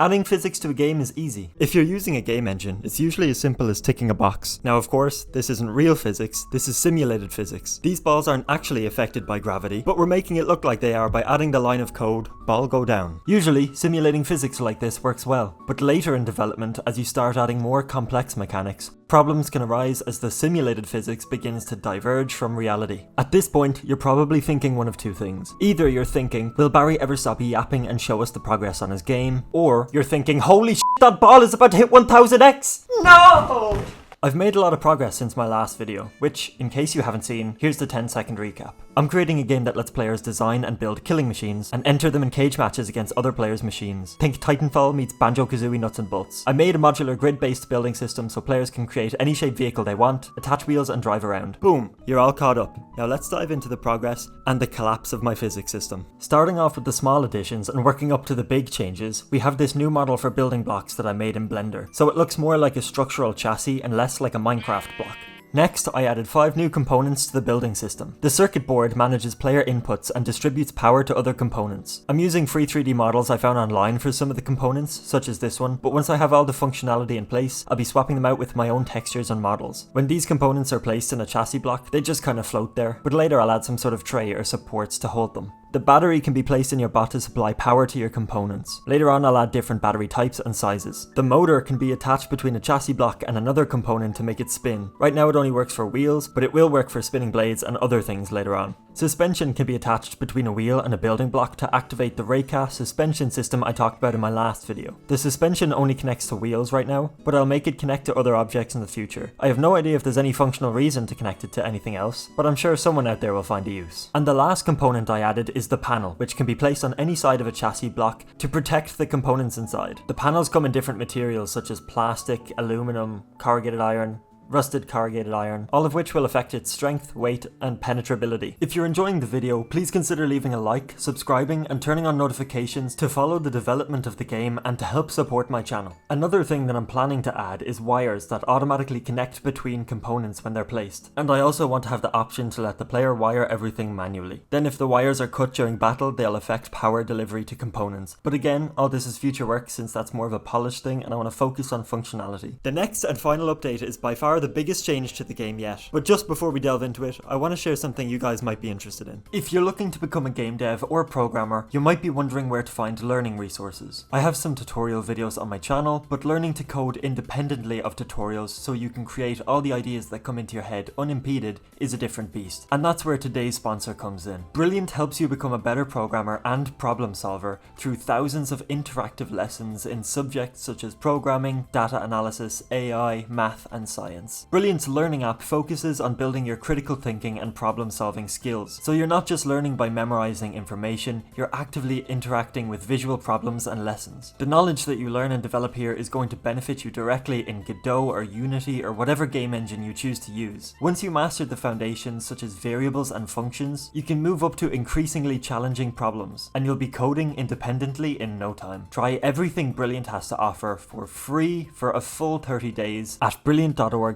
Adding physics to a game is easy. If you're using a game engine, it's usually as simple as ticking a box. Now of course, this isn't real physics, this is simulated physics. These balls aren't actually affected by gravity, but we're making it look like they are by adding the line of code, ball go down. Usually, simulating physics like this works well, but later in development, as you start adding more complex mechanics, problems can arise as the simulated physics begins to diverge from reality. At this point, you're probably thinking one of two things. Either you're thinking, will Barry ever stop yapping and show us the progress on his game? Or you're thinking, holy shit, that ball is about to hit 1000x! No! I've made a lot of progress since my last video, which, in case you haven't seen, here's the 10-second recap. I'm creating a game that lets players design and build killing machines, and enter them in cage matches against other players' machines. Think Titanfall meets Banjo-Kazooie nuts and bolts. I made a modular grid-based building system so players can create any shaped vehicle they want, attach wheels and drive around. Boom, you're all caught up. Now let's dive into the progress and the collapse of my physics system. Starting off with the small additions and working up to the big changes, we have this new model for building blocks that I made in Blender, so it looks more like a structural chassis and less like a Minecraft block. Next, I added 5 new components to the building system. The circuit board manages player inputs and distributes power to other components. I'm using free 3D models I found online for some of the components, such as this one, but once I have all the functionality in place, I'll be swapping them out with my own textures and models. When these components are placed in a chassis block, they just kind of float there, but later I'll add some sort of tray or supports to hold them. The battery can be placed in your bot to supply power to your components. Later on I'll add different battery types and sizes. The motor can be attached between a chassis block and another component to make it spin. Right now it only works for wheels, but it will work for spinning blades and other things later on. Suspension can be attached between a wheel and a building block to activate the Rayca suspension system I talked about in my last video. The suspension only connects to wheels right now, but I'll make it connect to other objects in the future. I have no idea if there's any functional reason to connect it to anything else, but I'm sure someone out there will find a use. And the last component I added is the panel, which can be placed on any side of a chassis block to protect the components inside. The panels come in different materials such as plastic, aluminum, corrugated iron, rusted corrugated iron, all of which will affect its strength, weight, and penetrability. If you're enjoying the video, please consider leaving a like, subscribing, and turning on notifications to follow the development of the game and to help support my channel. Another thing that I'm planning to add is wires that automatically connect between components when they're placed, and I also want to have the option to let the player wire everything manually. Then if the wires are cut during battle, they'll affect power delivery to components. But again, all this is future work since that's more of a polished thing and I want to focus on functionality. The next and final update is by far the biggest change to the game yet, but just before we delve into it, I want to share something you guys might be interested in. If you're looking to become a game dev or programmer, you might be wondering where to find learning resources. I have some tutorial videos on my channel, but learning to code independently of tutorials so you can create all the ideas that come into your head unimpeded is a different beast. And that's where today's sponsor comes in. Brilliant helps you become a better programmer and problem solver through thousands of interactive lessons in subjects such as programming, data analysis, AI, math, and science. Brilliant's learning app focuses on building your critical thinking and problem solving skills. So you're not just learning by memorizing information, you're actively interacting with visual problems and lessons. The knowledge that you learn and develop here is going to benefit you directly in Godot or Unity or whatever game engine you choose to use. Once you master the foundations such as variables and functions, you can move up to increasingly challenging problems, and you'll be coding independently in no time. Try everything Brilliant has to offer for free for a full 30 days at brilliant.org/Barry's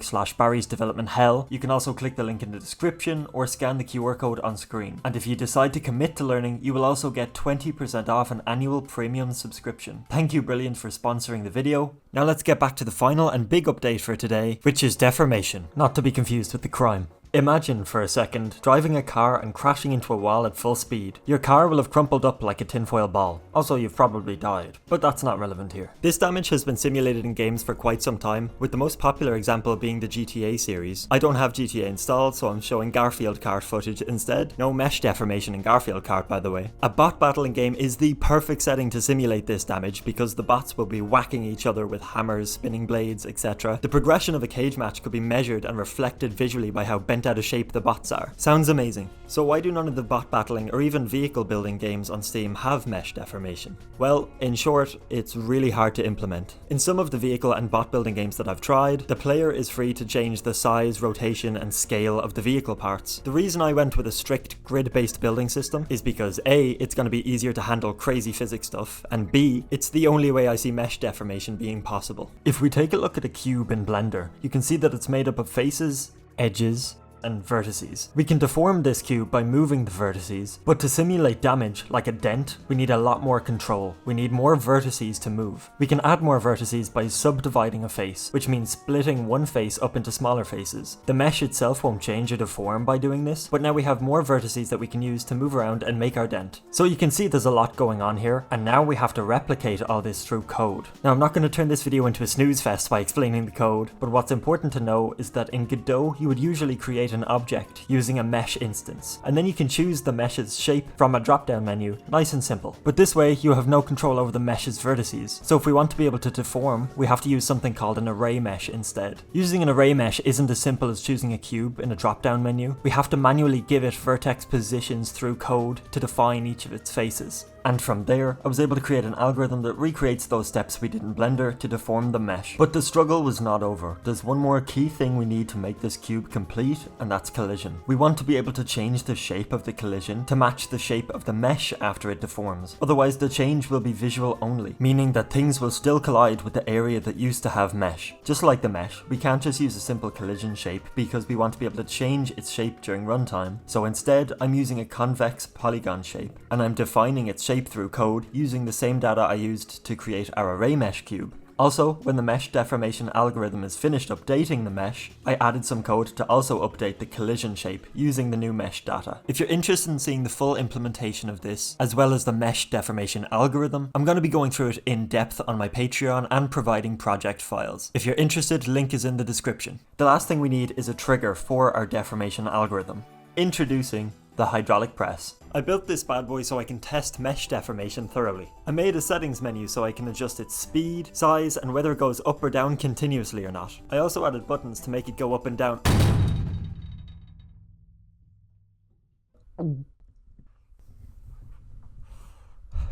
Development Hell. You can also click the link in the description or scan the QR code on screen. And if you decide to commit to learning, you will also get 20% off an annual premium subscription. Thank you Brilliant for sponsoring the video. Now let's get back to the final and big update for today, which is Deformation, not to be confused with the crime. Imagine for a second driving a car and crashing into a wall at full speed. Your car will have crumpled up like a tinfoil ball. Also, you've probably died, but that's not relevant here. This damage has been simulated in games for quite some time, with the most popular example being the GTA series. I don't have GTA installed, so I'm showing Garfield kart footage instead. No mesh deformation in Garfield kart, by the way. A bot battling game is the perfect setting to simulate this damage because the bots will be whacking each other with hammers, spinning blades, etc. The progression of a cage match could be measured and reflected visually by how bent out of shape the bots are. Sounds amazing. So why do none of the bot battling or even vehicle building games on Steam have mesh deformation? Well, in short, it's really hard to implement. In some of the vehicle and bot building games that I've tried, the player is free to change the size, rotation, and scale of the vehicle parts. The reason I went with a strict grid-based building system is because A, it's going to be easier to handle crazy physics stuff, and B, it's the only way I see mesh deformation being possible. If we take a look at a cube in Blender, you can see that it's made up of faces, edges, and vertices. We can deform this cube by moving the vertices, but to simulate damage, like a dent, we need a lot more control. We need more vertices to move. We can add more vertices by subdividing a face, which means splitting one face up into smaller faces. The mesh itself won't change or deform by doing this, but now we have more vertices that we can use to move around and make our dent. So you can see there's a lot going on here, and now we have to replicate all this through code. Now I'm not going to turn this video into a snooze fest by explaining the code, but what's important to know is that in Godot you would usually create an object using a mesh instance, and then you can choose the mesh's shape from a drop down menu, nice and simple. But this way you have no control over the mesh's vertices, so if we want to be able to deform, we have to use something called an array mesh instead. Using an array mesh isn't as simple as choosing a cube in a drop down menu. We have to manually give it vertex positions through code to define each of its faces. And from there, I was able to create an algorithm that recreates those steps we did in Blender to deform the mesh. But the struggle was not over. There's one more key thing we need to make this cube complete, and that's collision. We want to be able to change the shape of the collision to match the shape of the mesh after it deforms. Otherwise, the change will be visual only, meaning that things will still collide with the area that used to have mesh. Just like the mesh, we can't just use a simple collision shape because we want to be able to change its shape during runtime. So instead, I'm using a convex polygon shape, and I'm defining its shape through code using the same data I used to create our array mesh cube. Also, when the mesh deformation algorithm is finished updating the mesh, I added some code to also update the collision shape using the new mesh data. If you're interested in seeing the full implementation of this, as well as the mesh deformation algorithm, I'm going to be going through it in depth on my Patreon and providing project files. If you're interested, link is in the description. The last thing we need is a trigger for our deformation algorithm. Introducing the hydraulic press. I built this bad boy so I can test mesh deformation thoroughly. I made a settings menu so I can adjust its speed, size, and whether it goes up or down continuously or not. I also added buttons to make it go up and down.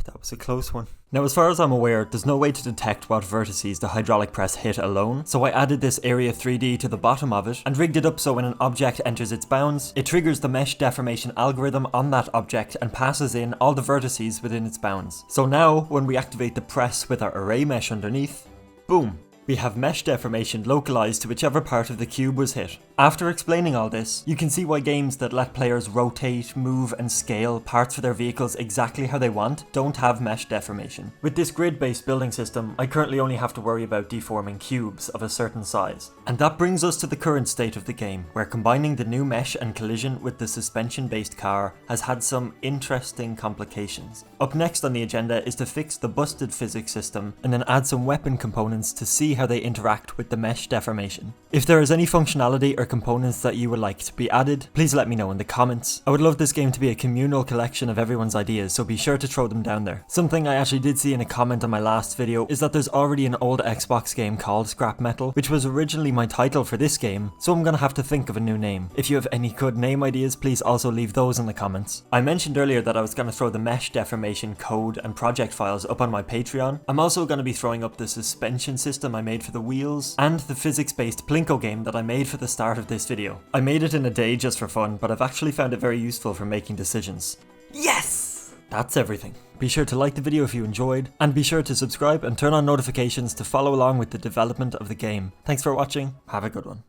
That was a close one. Now, as far as I'm aware, there's no way to detect what vertices the hydraulic press hit alone, so I added this area 3D to the bottom of it and rigged it up so when an object enters its bounds, it triggers the mesh deformation algorithm on that object and passes in all the vertices within its bounds. So now, when we activate the press with our array mesh underneath, boom! We have mesh deformation localized to whichever part of the cube was hit. After explaining all this, you can see why games that let players rotate, move, and scale parts of their vehicles exactly how they want don't have mesh deformation. With this grid-based building system, I currently only have to worry about deforming cubes of a certain size. And that brings us to the current state of the game, where combining the new mesh and collision with the suspension-based car has had some interesting complications. Up next on the agenda is to fix the busted physics system, and then add some weapon components to see how they interact with the mesh deformation. If there is any functionality or components that you would like to be added, please let me know in the comments. I would love this game to be a communal collection of everyone's ideas, so be sure to throw them down there. Something I actually did see in a comment on my last video is that there's already an old Xbox game called Scrap Metal, which was originally my title for this game, so I'm gonna have to think of a new name. If you have any good name ideas, please also leave those in the comments. I mentioned earlier that I was gonna throw the mesh deformation code and project files up on my Patreon. I'm also gonna be throwing up the suspension system I made for the wheels, and the physics-based Plinko game that I made for the start of this video. I made it in a day just for fun, but I've actually found it very useful for making decisions. Yes! That's everything. Be sure to like the video if you enjoyed, and be sure to subscribe and turn on notifications to follow along with the development of the game. Thanks for watching, have a good one.